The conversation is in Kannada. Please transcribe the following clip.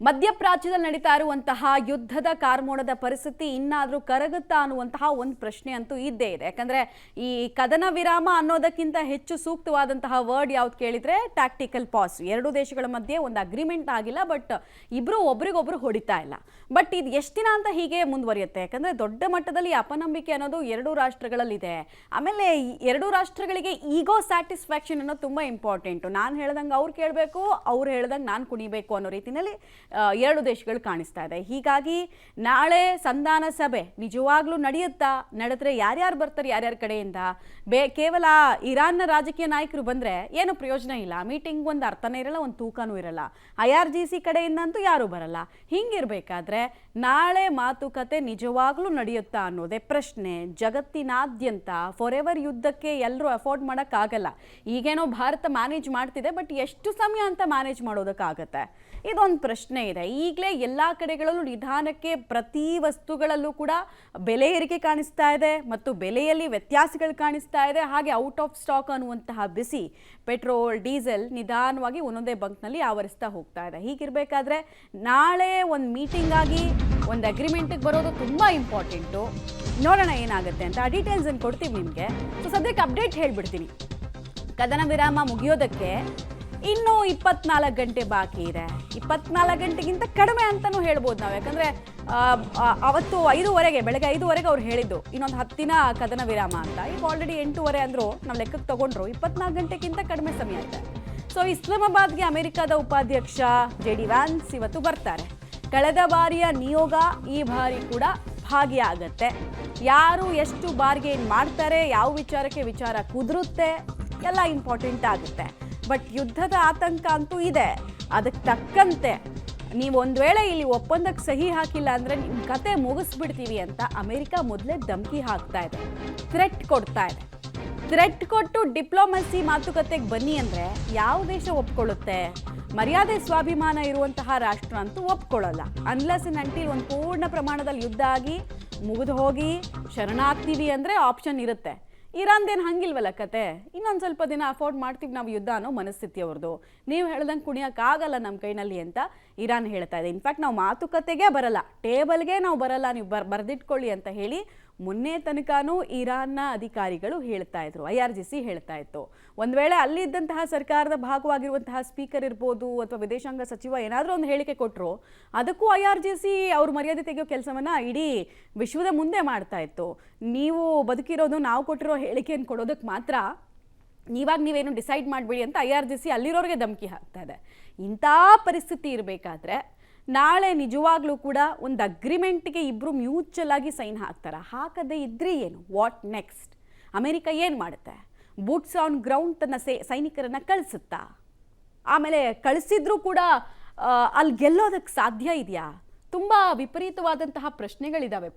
ಮಧ್ಯಪ್ರಾಚ್ಯದಲ್ಲಿ ನಡೀತಾ ಇರುವಂತಹ ಯುದ್ಧದ ಕಾರ್ಮೋಡದ ಪರಿಸ್ಥಿತಿ ಇನ್ನಾದರೂ ಕರಗುತ್ತಾ ಅನ್ನುವಂತಹ ಒಂದು ಪ್ರಶ್ನೆ ಅಂತೂ ಇದ್ದೇ ಇದೆ. ಯಾಕಂದ್ರೆ ಈ ಕದನ ವಿರಾಮ ಅನ್ನೋದಕ್ಕಿಂತ ಹೆಚ್ಚು ಸೂಕ್ತವಾದಂತಹ ವರ್ಡ್ ಯಾವ್ದು ಕೇಳಿದ್ರೆ ಟ್ಯಾಕ್ಟಿಕಲ್ ಪಾಸ್. ಎರಡು ದೇಶಗಳ ಮಧ್ಯೆ ಒಂದು ಅಗ್ರಿಮೆಂಟ್ ಆಗಿಲ್ಲ, ಬಟ್ ಇಬ್ರು ಒಬ್ರಿಗೊಬ್ರು ಹೊಡಿತಾ ಇಲ್ಲ. ಬಟ್ ಇದು ಎಷ್ಟು ದಿನ ಅಂತ ಹೀಗೆ ಮುಂದುವರಿಯುತ್ತೆ? ಯಾಕಂದ್ರೆ ದೊಡ್ಡ ಮಟ್ಟದಲ್ಲಿ ಅಪನಂಬಿಕೆ ಅನ್ನೋದು ಎರಡು ರಾಷ್ಟ್ರಗಳಲ್ಲಿದೆ. ಆಮೇಲೆ ಎರಡು ರಾಷ್ಟ್ರಗಳಿಗೆ ಈಗೋ ಸ್ಯಾಟಿಸ್ಫ್ಯಾಕ್ಷನ್ ಅನ್ನೋದು ತುಂಬಾ ಇಂಪಾರ್ಟೆಂಟು. ನಾನು ಹೇಳ್ದಂಗೆ ಅವ್ರು ಕೇಳಬೇಕು, ಅವ್ರು ಹೇಳ್ದಂಗೆ ನಾನು ಕುಣಿಬೇಕು ಅನ್ನೋ ರೀತಿಯಲ್ಲಿ ಎರಡು ದೇಶಗಳು ಕಾಣಿಸ್ತಾ ಇದೆ. ಹೀಗಾಗಿ ನಾಳೆ ಸಂಧಾನ ಸಭೆ ನಿಜವಾಗ್ಲೂ ನಡೆಯುತ್ತಾ? ನಡೆದ್ರೆ ಯಾರ್ಯಾರು ಬರ್ತಾರೆ ಯಾರ್ಯಾರ ಕಡೆಯಿಂದ? ಕೇವಲ ಇರಾನ್ನ ರಾಜಕೀಯ ನಾಯಕರು ಬಂದ್ರೆ ಏನು ಪ್ರಯೋಜನ ಇಲ್ಲ. ಮೀಟಿಂಗ್ ಒಂದು ಅರ್ಥನೇ ಇರಲ್ಲ, ಒಂದು ತೂಕನೂ ಇರಲ್ಲ. IRGC ಕಡೆಯಿಂದಂತೂ ಯಾರು ಬರಲ್ಲ. ಹಿಂಗಿರ್ಬೇಕಾದ್ರೆ ನಾಳೆ ಮಾತುಕತೆ ನಿಜವಾಗ್ಲೂ ನಡೆಯುತ್ತಾ ಅನ್ನೋದೇ ಪ್ರಶ್ನೆ. ಜಗತ್ತಿನಾದ್ಯಂತ ಫಾರೆವರ್ ಯುದ್ಧಕ್ಕೆ ಎಲ್ಲರೂ ಅಫೋರ್ಡ್ ಮಾಡೋಕ್ಕಾಗಲ್ಲ. ಈಗೇನೋ ಭಾರತ ಮ್ಯಾನೇಜ್ ಮಾಡ್ತಿದೆ, ಬಟ್ ಎಷ್ಟು ಸಮಯ ಅಂತ ಮ್ಯಾನೇಜ್ ಮಾಡೋದಕ್ಕಾಗತ್ತೆ? ಇದೊಂದು ಪ್ರಶ್ನೆ ಇದೆ. ಈಗಲೇ ಎಲ್ಲ ಕಡೆಗಳಲ್ಲೂ ನಿಧಾನಕ್ಕೆ ಪ್ರತಿ ವಸ್ತುಗಳಲ್ಲೂ ಕೂಡ ಬೆಲೆ ಏರಿಕೆ ಕಾಣಿಸ್ತಾ ಇದೆ ಮತ್ತು ಬೆಲೆಯಲ್ಲಿ ವ್ಯತ್ಯಾಸಗಳು ಕಾಣಿಸ್ತಾ ಇದೆ. ಹಾಗೆ ಔಟ್ ಆಫ್ ಸ್ಟಾಕ್ ಅನ್ನುವಂತಹ ಬಿಸಿ ಪೆಟ್ರೋಲ್, ಡೀಸೆಲ್ ನಿಧಾನವಾಗಿ ಒಂದೊಂದೇ ಬಂಕ್ನಲ್ಲಿ ಆವರಿಸ್ತಾ ಹೋಗ್ತಾ ಇದೆ. ಹೀಗಿರಬೇಕಾದ್ರೆ ನಾಳೆ ಒಂದು ಮೀಟಿಂಗ್ ಆಗಿ ಒಂದು ಅಗ್ರಿಮೆಂಟಿಗೆ ಬರೋದು ತುಂಬ ಇಂಪಾರ್ಟೆಂಟು. ನೋಡೋಣ ಏನಾಗುತ್ತೆ ಅಂತ. ಆ ಡೀಟೇಲ್ಸ್ ಅನ್ನು ಕೊಡ್ತೀವಿ ನಿಮಗೆ. ಸೊ ಸದ್ಯಕ್ಕೆ ಅಪ್ಡೇಟ್ ಹೇಳ್ಬಿಡ್ತೀನಿ. ಕದನ ವಿರಾಮ ಮುಗಿಯೋದಕ್ಕೆ ಇನ್ನೂ 24 ಗಂಟೆ ಬಾಕಿ ಇದೆ. 24 ಗಂಟೆಗಿಂತ ಕಡಿಮೆ ಅಂತಲೂ ಹೇಳ್ಬೋದು ನಾವು. ಯಾಕಂದರೆ ಅವತ್ತು 5:15 ಬೆಳಗ್ಗೆ 5:15 ಅವ್ರು ಹೇಳಿದ್ದು ಇನ್ನೊಂದು 10 ದಿನ ಕದನ ವಿರಾಮ ಅಂತ. ಈಗ ಆಲ್ರೆಡಿ 8:15 ಅಂದರು. ನಾವು ಲೆಕ್ಕಕ್ಕೆ ತಗೊಂಡ್ರು 24 ಗಂಟೆಗಿಂತ ಕಡಿಮೆ ಸಮಯ ಇದೆ. ಸೊ ಇಸ್ಲಾಮಾಬಾದ್ಗೆ ಅಮೆರಿಕದ ಉಪಾಧ್ಯಕ್ಷ JD ವ್ಯಾನ್ಸ್ ಇವತ್ತು ಬರ್ತಾರೆ. ಕಳೆದ ಬಾರಿಯ ನಿಯೋಗ ಈ ಬಾರಿ ಕೂಡ ಭಾಗಿಯಾಗತ್ತೆ. ಯಾರು ಎಷ್ಟು ಬಾರ್ಗೇನ್ ಮಾಡ್ತಾರೆ, ಯಾವ ವಿಚಾರಕ್ಕೆ ವಿಚಾರ ಕುದುರುತ್ತೆ, ಎಲ್ಲ ಇಂಪಾರ್ಟೆಂಟ್ ಆಗುತ್ತೆ. ಬಟ್ ಯುದ್ಧದ ಆತಂಕ ಅಂತೂ ಇದೆ. ಅದಕ್ಕೆ ತಕ್ಕಂತೆ ನೀವು ಒಂದು ವೇಳೆ ಇಲ್ಲಿ ಒಪ್ಪಂದಕ್ಕೆ ಸಹಿ ಹಾಕಿಲ್ಲ ಅಂದರೆ ನಿಮ್ಮ ಕತೆ ಮುಗಿಸ್ಬಿಡ್ತೀವಿ ಅಂತ ಅಮೆರಿಕ ಮೊದಲೇ ಧಮಕಿ ಹಾಕ್ತಾ ಇದೆ, ಥ್ರೆಟ್ ಕೊಡ್ತಾ ಇದೆ. ಥ್ರೆಟ್ ಕೊಟ್ಟು ಡಿಪ್ಲೊಮಸಿ ಮಾತುಕತೆಗೆ ಬನ್ನಿ ಅಂದರೆ ಯಾವ ದೇಶ ಒಪ್ಕೊಳ್ಳುತ್ತೆ? ಮರ್ಯಾದೆ ಸ್ವಾಭಿಮಾನ ಇರುವಂತಹ ರಾಷ್ಟ್ರ ಅಂತೂ ಒಪ್ಕೊಳ್ಳಲ್ಲ. ಅನ್ಲೆಸ್ ಅಂಡ್ ಅಂಟಿಲ್ ಒಂದು ಪೂರ್ಣ ಪ್ರಮಾಣದಲ್ಲಿ ಯುದ್ಧ ಆಗಿ ಮುಗಿದು ಹೋಗಿ ಶರಣಾಗ್ತೀವಿ ಅಂದರೆ ಆಪ್ಷನ್ ಇರುತ್ತೆ. ಇರಾನ್ದೇನು ಹಂಗಿಲ್ವಲ್ಲ ಕತೆ. ಇನ್ನೊಂದು ಸ್ವಲ್ಪ ದಿನ ಅಫೋರ್ಡ್ ಮಾಡ್ತೀವಿ ನಾವು ಯುದ್ಧ ಅನ್ನೋ ಮನಸ್ಥಿತಿ ಅವ್ರದ್ದು. ನೀವು ಹೇಳ್ದಂಗೆ ಕುಣಿಯೋಕ್ಕಾಗಲ್ಲ ನಮ್ಮ ಕೈನಲ್ಲಿ ಅಂತ ಇರಾನ್ ಹೇಳ್ತಾ ಇದೆ. ಇನ್ಫ್ಯಾಕ್ಟ್ ನಾವು ಮಾತುಕತೆಗೆ ಬರಲ್ಲ, ಟೇಬಲ್ಗೆ ನಾವು ಬರಲ್ಲ, ನೀವು ಬರೆದಿಟ್ಕೊಳ್ಳಿ ಅಂತ ಹೇಳಿ ಮೊನ್ನೆ ತನಕನೂ ಇರಾನ್ನ ಅಧಿಕಾರಿಗಳು ಹೇಳ್ತಾ ಇದ್ರು. IRGC ಹೇಳ್ತಾ ಇತ್ತು. ಒಂದು ವೇಳೆ ಅಲ್ಲಿದ್ದಂತಹ ಸರ್ಕಾರದ ಭಾಗವಾಗಿರುವಂತಹ ಸ್ಪೀಕರ್ ಇರ್ಬೋದು ಅಥವಾ ವಿದೇಶಾಂಗ ಸಚಿವ ಏನಾದರೂ ಒಂದು ಹೇಳಿಕೆ ಕೊಟ್ಟರು, ಅದಕ್ಕೂ IRGC ಅವ್ರ ಮರ್ಯಾದೆ ತೆಗೆಯೋ ಕೆಲಸವನ್ನು ಇಡೀ ವಿಶ್ವದ ಮುಂದೆ ಮಾಡ್ತಾ ಇತ್ತು. ನೀವು ಬದುಕಿರೋದು ನಾವು ಕೊಟ್ಟಿರೋ ಹೇಳಿಕೆಯನ್ನು ಕೊಡೋದಕ್ಕೆ ಮಾತ್ರ, ನೀವೇನು ಡಿಸೈಡ್ ಮಾಡಬೇಡಿ ಅಂತ IRGC ಅಲ್ಲಿರೋರಿಗೆ ಧಮಕಿ ಹಾಕ್ತಾ ಇದೆ. ಇಂಥ ಪರಿಸ್ಥಿತಿ ಇರಬೇಕಾದ್ರೆ ನಾಳೆ ನಿಜವಾಗ್ಲೂ ಕೂಡ ಒಂದು ಅಗ್ರಿಮೆಂಟ್ಗೆ ಇಬ್ಬರು ಮ್ಯೂಚುವಲ್ ಆಗಿ ಸೈನ್ ಹಾಕ್ತಾರೆ. ಹಾಕದೇ ಇದ್ರಿ ಏನು? What next? ಅಮೆರಿಕ ಏನು ಮಾಡುತ್ತೆ? ಬೂಟ್ಸ್ ಆನ್ ಗ್ರೌಂಡ್ ತನ್ನ ಸೈನಿಕರನ್ನು ಕಳಿಸುತ್ತಾ? ಆಮೇಲೆ ಕಳಿಸಿದ್ರೂ ಕೂಡ ಅಲ್ಲಿ ಗೆಲ್ಲೋದಕ್ಕೆ ಸಾಧ್ಯ ಇದೆಯಾ? ತುಂಬ ವಿಪರೀತವಾದಂತಹ ಪ್ರಶ್ನೆಗಳಿದ್ದಾವೆ.